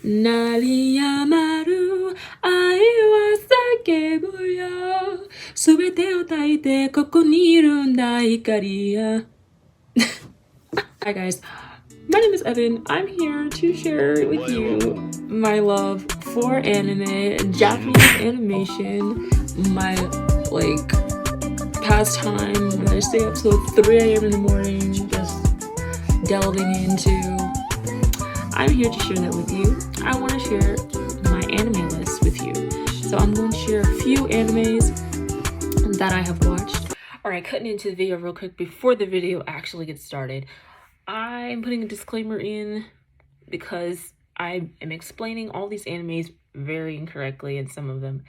鳴りやまる愛は叫ぶよすべてを焚いてここにいるんだ光や Hi guys, my name is Evan. I'm here to share with you my love for anime, Japanese animation, my like pastime when I stay up till 3 a.m. in the morning just delving into. I'm here to share that with you. I want to share my anime list with you. So I'm going to share a few animes that I have watched. Alright, cutting into the video real quick before the video actually gets started. I'm putting a disclaimer in because I am explaining all these animes very incorrectly in some of them.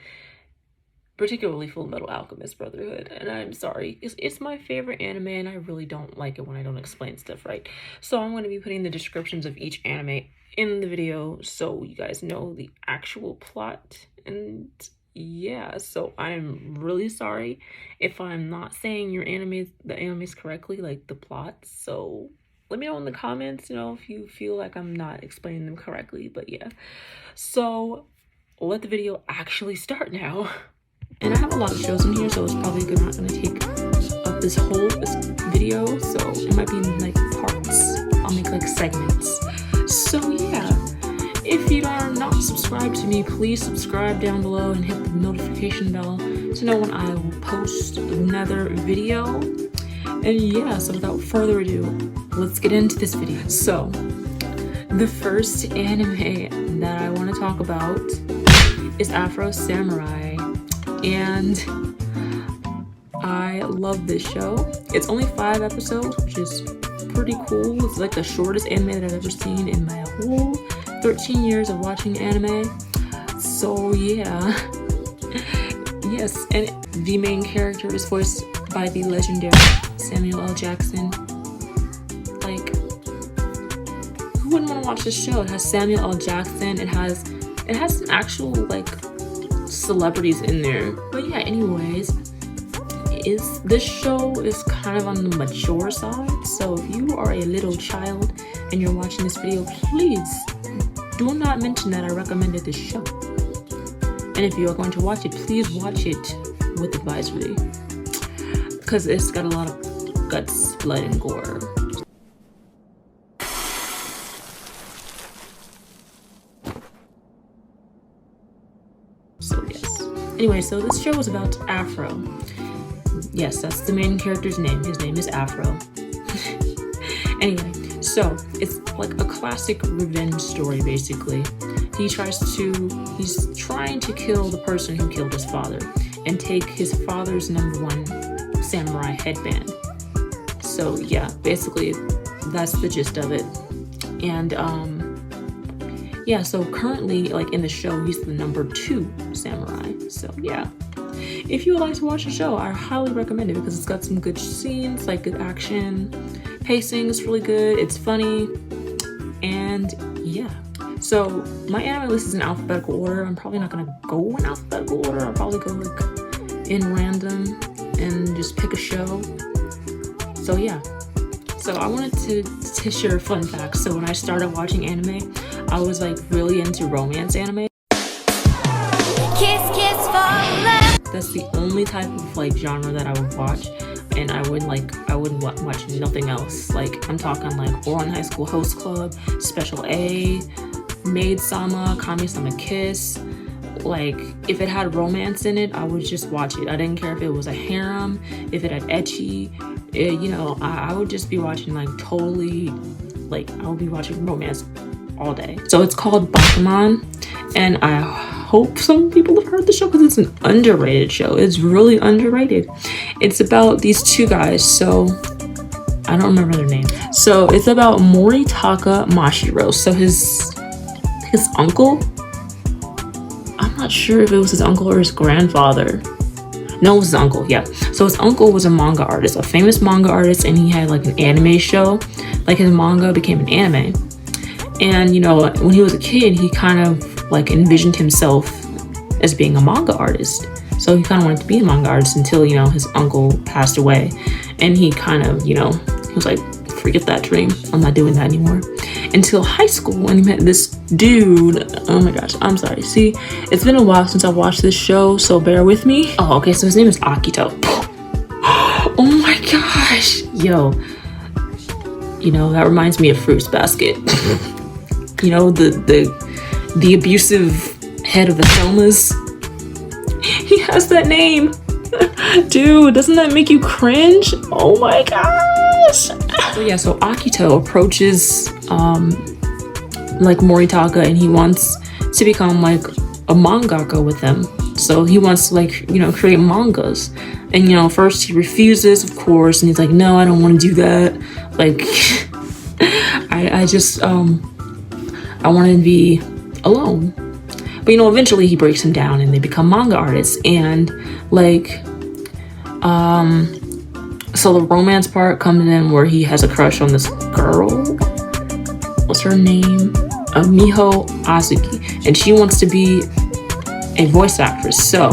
Particularly Fullmetal Alchemist Brotherhood, and I'm sorry, it's my favorite anime and I really don't like it when I don't explain stuff right. So I'm going to be putting the descriptions of each anime in the video so you guys know the actual plot. And yeah, so I'm really sorry if I'm not saying the animes correctly, like the plots. So let me know in the comments, if you feel like I'm not explaining them correctly. But yeah, so let the video actually start now. And I have a lot of shows in here, so it's probably not going to take up this video, so it might be in like parts. I'll make like segments. So yeah, if you are not subscribed to me, please subscribe down below and hit the notification bell to know when I will post another video. And yeah, so without further ado, let's get into this video. So the first anime that I want to talk about is Afro Samurai. And I love this show. It's only 5 episodes, which is pretty cool. It's like the shortest anime that I've ever seen in my whole 13 years of watching anime. So yeah. Yes, and the main character is voiced by the legendary Samuel L. Jackson. Like, who wouldn't want to watch this show? It has Samuel L. Jackson. It has some actual like celebrities in there. But yeah, anyways, this show is kind of on the mature side. So if you are a little child and you're watching this video, please do not mention that I recommended this show. And if you are going to watch it, please watch it with advisory, because it's got a lot of guts, blood, and gore. So yes. Anyway, so this show is about Afro. Yes, that's the main character's name. His name is Afro. Anyway, so it's like a classic revenge story, basically. He's trying to kill the person who killed his father and take his father's #1 samurai headband. So yeah, basically that's the gist of it. And yeah, so currently, like in the show, he's the #2 samurai. So yeah, if you would like to watch the show, I highly recommend it because it's got some good scenes, like good action, pacing is really good, it's funny, and yeah. So my anime list is in alphabetical order. I'm probably not gonna go in alphabetical order. I'll probably go like in random and just pick a show. So yeah. So I wanted to share a fun fact. So when I started watching anime, I was like really into romance anime. Kiss, kiss for love. That's the only type of like genre that I would watch, and I wouldn't watch nothing else. Like I'm talking like Boron High School Host Club, Special A, Maid Sama, Kami-sama Kiss. Like if it had romance in it, I would just watch it. I didn't care if it was a harem, if it had ecchi. I would just be watching like totally, like I would be watching romance all day. So it's called Bakuman, and I hope some people have heard the show because it's an underrated show. It's really underrated. It's about these 2 guys, so I don't remember their names. So it's about Moritaka Mashiro. So his uncle, I'm not sure if it was his uncle or his grandfather. No, it was his uncle, yeah. So his uncle was a manga artist, a famous manga artist, and he had like an anime show. Like his manga became an anime. And when he was a kid, he kind of like envisioned himself as being a manga artist. So he kind of wanted to be a manga artist until, his uncle passed away. And he kind of, he was like forget that dream. I'm not doing that anymore. Until high school when he met this dude. Oh my gosh, I'm sorry. See, it's been a while since I watched this show, so bear with me. Oh, okay, so his name is Akito. Oh my gosh. Yo, you know, that reminds me of Fruits Basket. You know, the abusive head of the Selmas. He has that name. Dude, doesn't that make you cringe? Oh my gosh. So yeah, so Akito approaches like Moritaka, and he wants to become like a mangaka with him. So he wants to, like, you know, create mangas. And, you know, first he refuses, of course, and he's like, no, I don't want to do that. Like, I want to be alone. But, you know, eventually he breaks him down and they become manga artists. And, like, so the romance part comes in where he has a crush on this girl. What's her name? Miho Azuki. And she wants to be a voice actress. So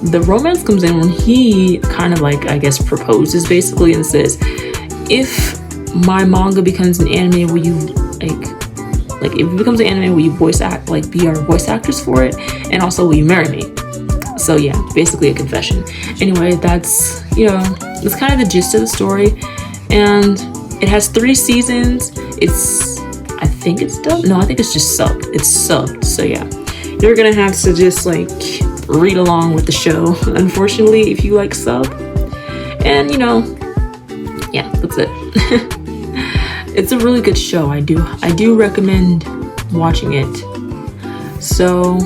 the romance comes in when he kind of, like, I guess, proposes basically and says, if my manga becomes an anime, will you, like if it becomes an anime, will you voice act, like, be our voice actress for it? And also, will you marry me? So yeah, basically a confession. Anyway, that's, you know, that's kind of the gist of the story. And it has 3 seasons. I think it's dubbed. No, I think it's just subbed. It's subbed. So yeah, you're gonna have to just, like, read along with the show, unfortunately, if you like sub. And, you know, yeah, that's it. It's a really good show. I do recommend watching it. So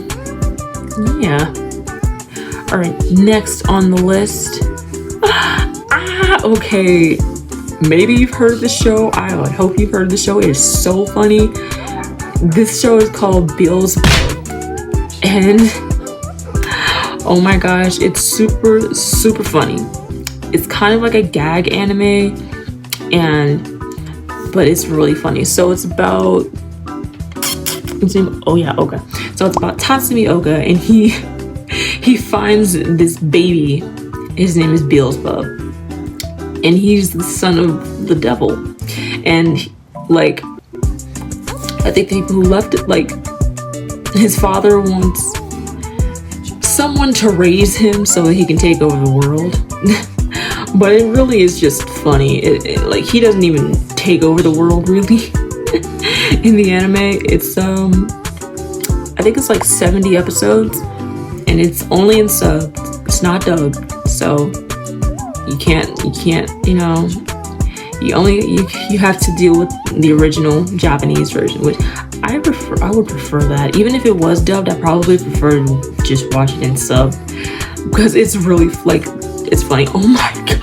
yeah. All right, next on the list. Okay, maybe you've heard of the show. I would hope you've heard of the show. It is so funny. This show is called Beelzebub, and oh my gosh, it's super, super funny. It's kind of like a gag anime, but it's really funny. So it's about, Oga. So it's about Tatsumi Oga, and he finds this baby. His name is Beelzebub, and he's the son of the devil. And, like, I think the people who left it, like, his father wants someone to raise him so that he can take over the world. But it really is just funny. Like, he doesn't even take over the world, really. In the anime, it's I think it's like 70 episodes, and it's only in sub. It's not dubbed, so you can't, you know, you have to deal with the original Japanese version, which I would prefer that. Even if it was dubbed, I probably prefer to just watch it in sub, because it's really, like, it's funny. Oh my god.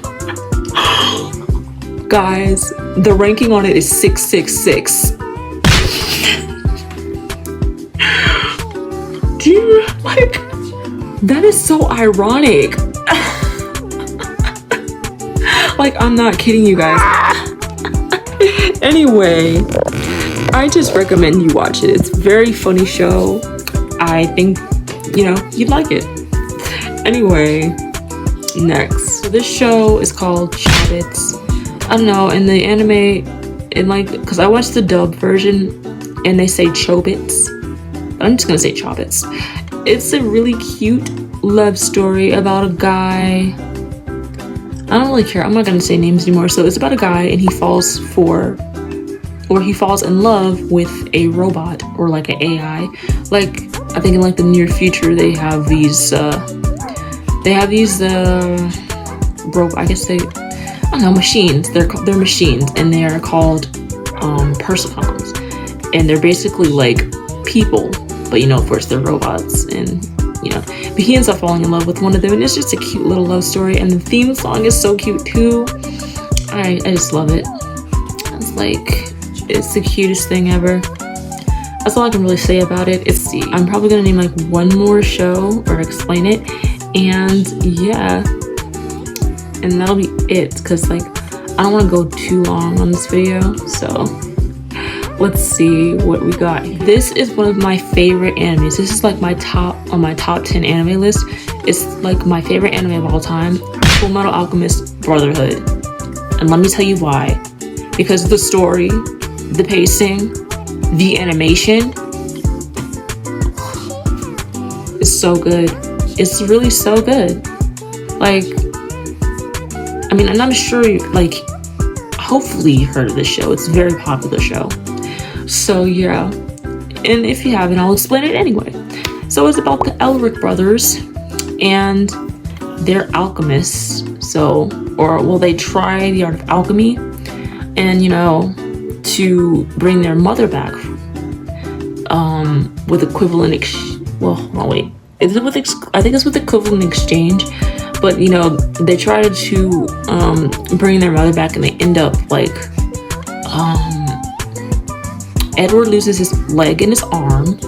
Guys, the ranking on it is 666. Do you, like, that is so ironic. Like, I'm not kidding you guys. Anyway, I just recommend you watch it. It's a very funny show. I think, you know, you'd like it. Anyway, next. So this show is called Chobits. I don't know, in the anime, because I watched the dub version and they say Chobits. I'm just gonna say Chobits. It's a really cute love story about a guy. I don't really care. I'm not gonna say names anymore. So it's about a guy, and he falls in love with a robot, or like an AI. Like, I think in, like, the near future they have these machines. They're machines, and they are called Persifons, and they're basically like people, but, you know, of course they're robots. And, you know, but he ends up falling in love with one of them, and it's just a cute little love story. And the theme song is so cute too. I just love it. It's like, it's the cutest thing ever. That's all I can really say about it. I'm probably gonna name, like, one more show or explain it, and yeah, and that'll be it, because, like, I don't want to go too long on this video. So let's see what we got. This is one of my favorite animes. This is, like, on my top 10 anime list. It's, like, my favorite anime of all time. Fullmetal Alchemist Brotherhood. And let me tell you why. Because the story, the pacing, the animation is so good. It's really so good. Like, I mean, and I'm sure, like, hopefully you heard of this show. It's a very popular show. So yeah, and if you haven't, I'll explain it anyway. So it's about the Elric brothers, and they're alchemists. So, they try the art of alchemy, and to bring their mother back, with equivalent. Is it with? I think it's with equivalent exchange. But they try to bring their mother back, and they end up like Edward loses his leg and his arm,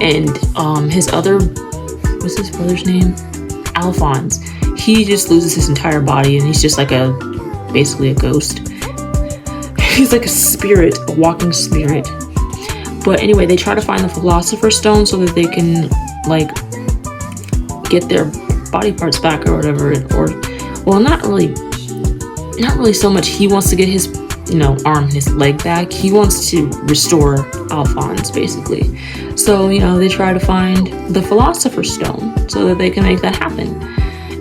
and his other, what's his brother's name? Alphonse. He just loses his entire body, and he's just like basically a ghost. He's like a spirit, a walking spirit. But anyway, they try to find the Philosopher's Stone so that they can like get their body parts back or whatever, not really so much. He wants to get his arm and his leg back. He wants to restore Alphonse, basically. So they try to find the Philosopher's Stone so that they can make that happen.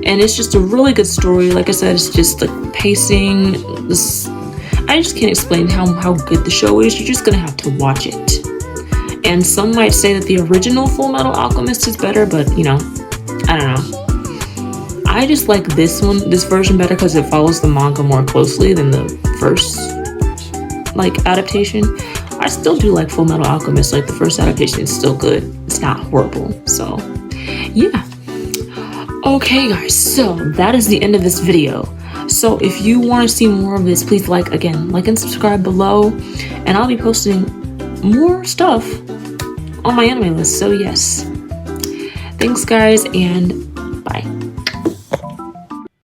And it's just a really good story. Like I said, it's just the pacing. I just can't explain how good the show is. You're just gonna have to watch it. And some might say that the original Fullmetal Alchemist is better, but I don't know. I just like this version better because it follows the manga more closely than the first adaptation. I still do like Fullmetal Alchemist. Like the first adaptation is still good. It's not horrible. So yeah. Okay guys, so that is the end of this video. So if you want to see more of this, please like and subscribe below, and I'll be posting more stuff on my anime list. So yes. Thanks guys, and